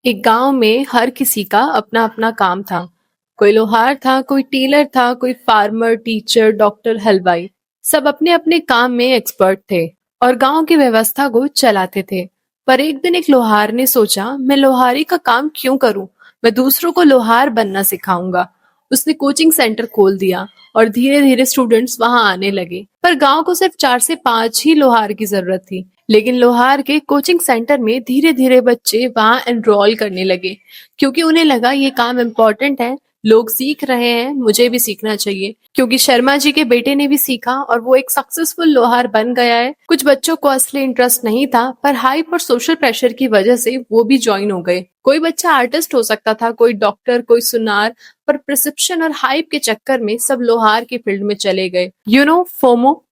एक गांव में हर किसी का अपना अपना काम था। कोई लोहार था, कोई टेलर था, कोई फार्मर, टीचर, डॉक्टर, हलवाई। सब अपने अपने काम में एक्सपर्ट थे और गांव की व्यवस्था को चलाते थे। पर एक दिन एक लोहार ने सोचा, मैं लोहारी का काम क्यों करूं, मैं दूसरों को लोहार बनना सिखाऊंगा। उसने कोचिंग सेंटर खोल दिया और धीरे धीरे स्टूडेंट्स वहां आने लगे। पर गांव को सिर्फ 4 से 5 ही लोहार की जरूरत थी। लेकिन लोहार के कोचिंग सेंटर में धीरे धीरे बच्चे वहां एनरोल करने लगे, क्योंकि उन्हें लगा ये काम इम्पोर्टेंट है, लोग सीख रहे हैं, मुझे भी सीखना चाहिए। क्योंकि शर्मा जी के बेटे ने भी सीखा और वो एक सक्सेसफुल लोहार बन गया है। कुछ बच्चों को असली इंटरेस्ट नहीं था, पर हाइप और सोशल प्रेशर की वजह से वो भी ज्वाइन हो गए। कोई बच्चा आर्टिस्ट हो सकता था, कोई डॉक्टर, कोई सुनार। पर प्रिसेप्शन और हाइप के चक्कर में सब लोहार की फील्ड में चले गए। FOMO,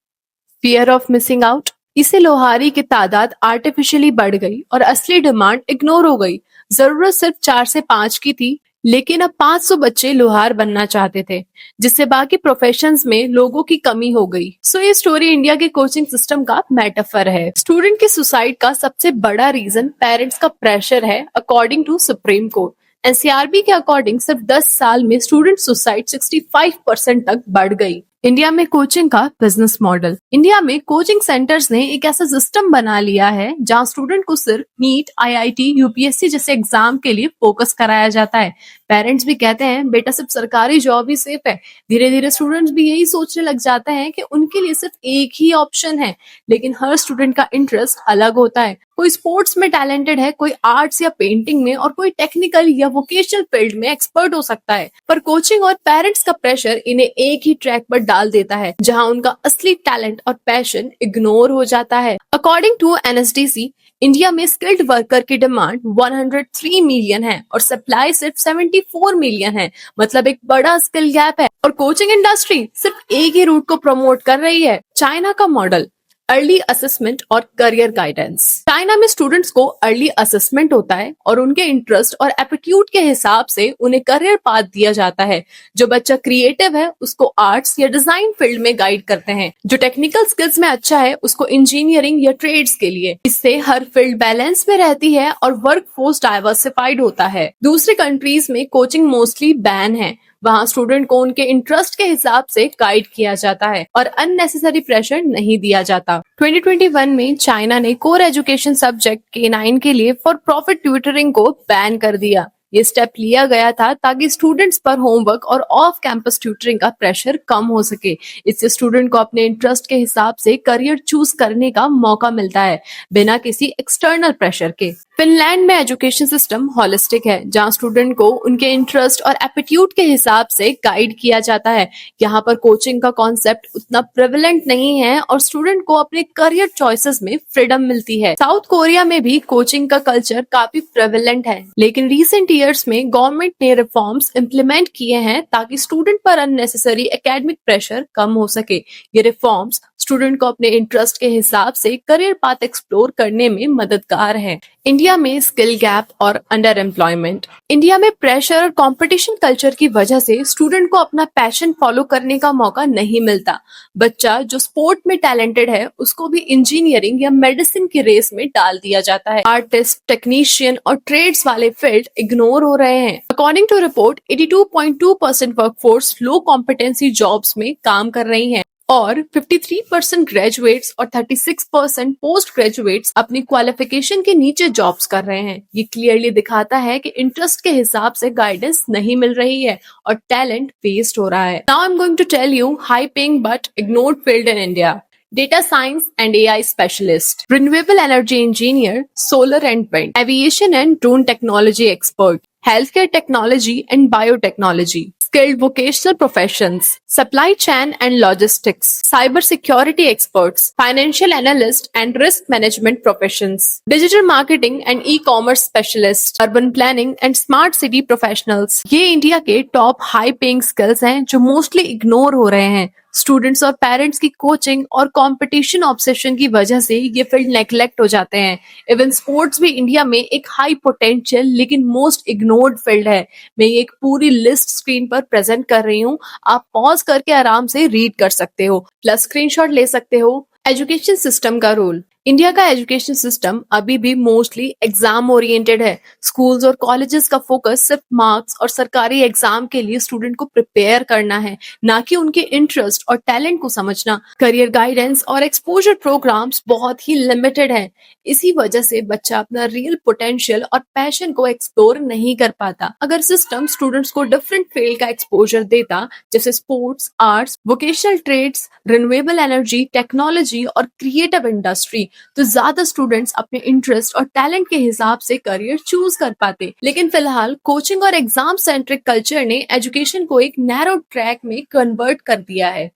fear of missing out. इसे लोहारी की तादाद आर्टिफिशियली बढ़ गई और असली डिमांड इग्नोर हो गई। जरूरत सिर्फ 4 से 5 की थी, लेकिन अब 500 बच्चे लोहार बनना चाहते थे, जिससे बाकी प्रोफेशंस में लोगों की कमी हो गई। ये स्टोरी इंडिया के कोचिंग सिस्टम का मेटाफर है। स्टूडेंट के सुसाइड का सबसे बड़ा रीजन पेरेंट्स का प्रेशर है, according to Supreme Court. NCRB के अकॉर्डिंग सिर्फ 10 साल में स्टूडेंट सुसाइड 65% तक बढ़ गई। इंडिया में कोचिंग का बिजनेस मॉडल। इंडिया में कोचिंग सेंटर्स ने एक ऐसा सिस्टम बना लिया है जहां स्टूडेंट को सिर्फ नीट, आईआईटी, यूपीएससी जैसे एग्जाम के लिए फोकस कराया जाता है। पेरेंट्स भी कहते हैं बेटा सिर्फ सरकारी जॉब ही सेफ है। धीरे धीरे स्टूडेंट्स भी यही सोचने लग जाते हैं कि उनके लिए सिर्फ एक ही ऑप्शन है। लेकिन हर स्टूडेंट का इंटरेस्ट अलग होता है। कोई स्पोर्ट्स में टैलेंटेड है, कोई आर्ट्स या पेंटिंग में, और कोई टेक्निकल या वोकेशनल फील्ड में एक्सपर्ट हो सकता है। पर कोचिंग और पेरेंट्स का प्रेशर इन्हें एक ही ट्रैक पर डाल देता है, जहां उनका असली टैलेंट और पैशन इग्नोर हो जाता है। अकॉर्डिंग टू एनएसडीसी, इंडिया में स्किल्ड वर्कर की डिमांड 103 मिलियन है और सप्लाई सिर्फ 74 मिलियन है। मतलब एक बड़ा स्किल गैप है। और कोचिंग इंडस्ट्री सिर्फ एक ही रूट को प्रमोट कर रही है, चाइना का मॉडल, अर्ली असेसमेंट और करियर गाइडेंस। चाइना में स्टूडेंट्स को अर्ली असेसमेंट होता है और उनके इंटरेस्ट और एप्टीट्यूड के हिसाब से उन्हें करियर पाथ दिया जाता है। जो बच्चा क्रिएटिव है उसको आर्ट्स या डिजाइन फील्ड में गाइड करते हैं, जो टेक्निकल स्किल्स में अच्छा है उसको इंजीनियरिंग या ट्रेड्स के लिए। इससे हर फील्ड बैलेंस में रहती है और वर्क फोर्स डाइवर्सिफाइड होता है। दूसरी कंट्रीज में कोचिंग मोस्टली बैन है। वहां स्टूडेंट को उनके इंटरेस्ट के हिसाब से गाइड किया जाता है और अननेसेसरी प्रेशर नहीं दिया जाता। 2021 में चाइना ने कोर एजुकेशन सब्जेक्ट K9 के लिए फॉर प्रॉफिट ट्यूटरिंग को बैन कर दिया। ये स्टेप लिया गया था ताकि स्टूडेंट्स पर होमवर्क और ऑफ कैंपस ट्यूटरिंग का प्रेशर कम हो सके। इससे स्टूडेंट को अपने इंटरेस्ट के हिसाब से करियर चूज करने का मौका मिलता है, बिना किसी एक्सटर्नल प्रेशर के। फिनलैंड में एजुकेशन सिस्टम होलिस्टिक है, जहां स्टूडेंट को उनके इंटरेस्ट और एप्टीट्यूड के हिसाब से गाइड किया जाता है। यहाँ पर कोचिंग का कॉन्सेप्ट उतना प्रेवलेंट नहीं है और स्टूडेंट को अपने करियर चॉइसेस में फ्रीडम मिलती है। साउथ कोरिया में भी कोचिंग का कल्चर काफी प्रेवलेंट है, लेकिन रिसेंट ईयर्स में गवर्नमेंट ने रिफॉर्म्स इम्प्लीमेंट किए हैं ताकि स्टूडेंट पर अननेसेसरी एकेडमिक प्रेशर कम हो सके। ये रिफॉर्म्स स्टूडेंट को अपने इंटरेस्ट के हिसाब से करियर पाथ एक्सप्लोर करने में मददगार है। इंडिया में स्किल गैप और अंडर एम्प्लॉयमेंट। इंडिया में प्रेशर और कंपटीशन कल्चर की वजह से स्टूडेंट को अपना पैशन फॉलो करने का मौका नहीं मिलता। बच्चा जो स्पोर्ट में टैलेंटेड है उसको भी इंजीनियरिंग या मेडिसिन की रेस में डाल दिया जाता है। आर्टिस्ट, टेक्नीशियन और ट्रेड्स वाले फील्ड इग्नोर हो रहे हैं। According to report, 82.2% workforce low competency jobs में काम कर रही है और 53% ग्रेजुएट्स और 36% पोस्ट ग्रेजुएट्स अपनी क्वालिफिकेशन के नीचे जॉब्स कर रहे हैं। ये क्लियरली दिखाता है कि इंटरेस्ट के हिसाब से गाइडेंस नहीं मिल रही है और टैलेंट वेस्ट हो रहा है। Now I am going to tell you high paying but ignored field in India. Data science and AI specialist, renewable energy engineer, solar and wind, aviation and drone technology expert, healthcare technology and biotechnology, skilled vocational professions, supply chain and logistics, cyber security experts, financial analyst and risk management professions, digital marketing and e-commerce specialist, urban planning and smart city professionals। ये India के top high paying skills हैं जो mostly ignore हो रहे हैं। Students और parents की coaching और कंपटीशन ऑब्सेशन की वजह से ये फील्ड नेग्लेक्ट हो जाते हैं। इवन स्पोर्ट्स भी इंडिया में एक हाई पोटेंशियल लेकिन मोस्ट इग्नोर्ड फील्ड है। मैं ये एक पूरी लिस्ट स्क्रीन पर प्रेजेंट कर रही हूँ, आप पॉज करके आराम से रीड कर सकते हो, प्लस स्क्रीनशॉट ले सकते हो। एजुकेशन सिस्टम का रोल। इंडिया का एजुकेशन सिस्टम अभी भी मोस्टली एग्जाम ओरिएंटेड है। स्कूल्स और कॉलेजेस का फोकस सिर्फ मार्क्स और सरकारी एग्जाम के लिए स्टूडेंट को प्रिपेयर करना है, ना कि उनके इंटरेस्ट और टैलेंट को समझना। करियर गाइडेंस और एक्सपोजर प्रोग्राम्स बहुत ही लिमिटेड हैं। इसी वजह से बच्चा अपना रियल पोटेंशियल और पैशन को एक्सप्लोर नहीं कर पाता। अगर सिस्टम स्टूडेंट्स को डिफरेंट फील्ड का एक्सपोजर देता, जैसे sports, arts, vocational trades, renewable energy, technology और क्रिएटिव इंडस्ट्री, तो ज्यादा स्टूडेंट्स अपने इंटरेस्ट और टैलेंट के हिसाब से करियर चूज कर पाते। लेकिन फिलहाल कोचिंग और एग्जाम सेंट्रिक कल्चर ने एजुकेशन को एक नैरो ट्रैक में कन्वर्ट कर दिया है,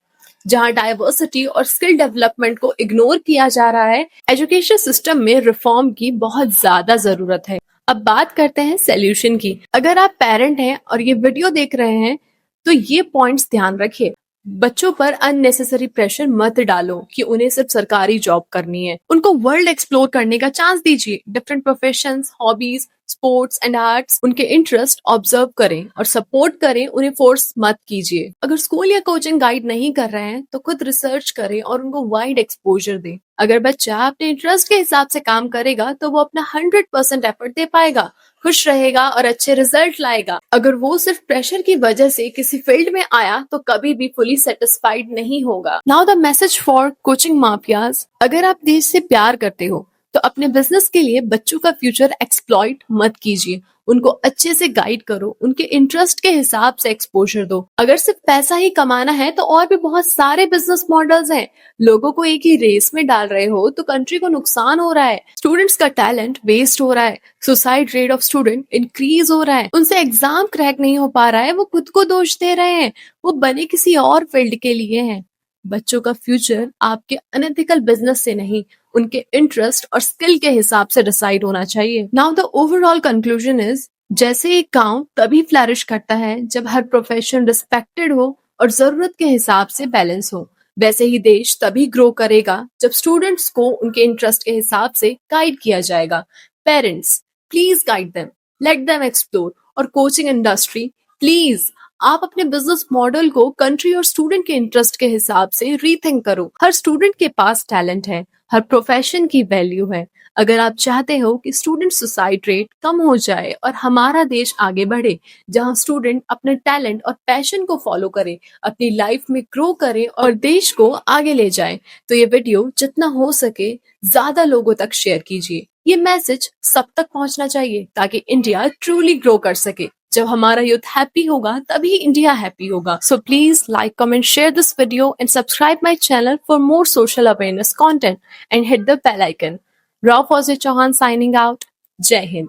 जहां डाइवर्सिटी और स्किल डेवलपमेंट को इग्नोर किया जा रहा है। एजुकेशन सिस्टम में रिफॉर्म की बहुत ज्यादा जरूरत है। अब बात करते हैं सोल्यूशन की। अगर आप पेरेंट हैं और ये वीडियो देख रहे हैं, तो ये पॉइंट्स ध्यान रखिए। बच्चों पर अननेसेसरी प्रेशर मत डालो कि उन्हें सिर्फ सरकारी जॉब करनी है। उनको वर्ल्ड एक्सप्लोर करने का चांस दीजिए। Different professions, hobbies, sports and arts, उनके इंटरेस्ट ऑब्जर्व करें और सपोर्ट करें, उन्हें फोर्स मत कीजिए। अगर स्कूल या कोचिंग गाइड नहीं कर रहे हैं तो खुद रिसर्च करें और उनको वाइड एक्सपोजर दें। अगर बच्चा अपने इंटरेस्ट के हिसाब से काम करेगा तो वो अपना 100% एफर्ट दे पाएगा, खुश रहेगा और अच्छे रिजल्ट लाएगा। अगर वो सिर्फ प्रेशर की वजह से किसी फील्ड में आया तो कभी भी फुली सेटिस्फाइड नहीं होगा। Now the message for coaching mafias. अगर आप देश से प्यार करते हो तो अपने बिजनेस के लिए बच्चों का फ्यूचर एक्सप्लॉइट मत कीजिए। उनको अच्छे से गाइड करो, उनके इंटरेस्ट के हिसाब से एक्सपोजर दो। अगर सिर्फ पैसा ही कमाना है तो और भी बहुत सारे बिजनेस मॉडल्स हैं। लोगों को एक ही रेस में डाल रहे हो तो कंट्री को नुकसान हो रहा है। स्टूडेंट्स का टैलेंट वेस्ट हो रहा है। Suicide rate of student increase हो रहा है। उनसे एग्जाम क्रैक नहीं हो पा रहा है, वो खुद को दोष दे रहे हैं। वो बने किसी और फील्ड के लिए हैं। बच्चों का फ्यूचर आपके अनएथिकल बिजनेस से नहीं, उनके इंटरेस्ट और स्किल के हिसाब से डिसाइड होना चाहिए। Now the overall conclusion is, जैसे एक गांव तभी फ्लरिश करता है जब हर प्रोफेशन रिस्पेक्टेड हो और जरूरत के हिसाब से बैलेंस हो, वैसे ही देश तभी ग्रो करेगा जब स्टूडेंट्स को उनके इंटरेस्ट के हिसाब से गाइड किया जाएगा। Parents, please guide them, let them explore. और कोचिंग इंडस्ट्री, प्लीज आप अपने बिजनेस मॉडल को कंट्री और स्टूडेंट के इंटरेस्ट के हिसाब से रीथिंक करो। हर स्टूडेंट के पास टैलेंट है, हर प्रोफेशन की वैल्यू है। अगर आप चाहते हो कि स्टूडेंट सुसाइड रेट कम हो जाए और हमारा देश आगे बढ़े, जहां स्टूडेंट अपने टैलेंट और पैशन को फॉलो करे, अपनी लाइफ में ग्रो करे और देश को आगे ले जाए, तो ये वीडियो जितना हो सके ज्यादा लोगों तक शेयर कीजिए। ये मैसेज सब तक पहुंचना चाहिए ताकि इंडिया ट्रूली ग्रो कर सके। जब हमारा यूथ हैप्पी होगा तभी इंडिया हैप्पी होगा। So please like, comment, share this video and subscribe my channel for more social awareness content and hit the bell icon. Raw Fauzi Chauhan signing out. Jai Hind.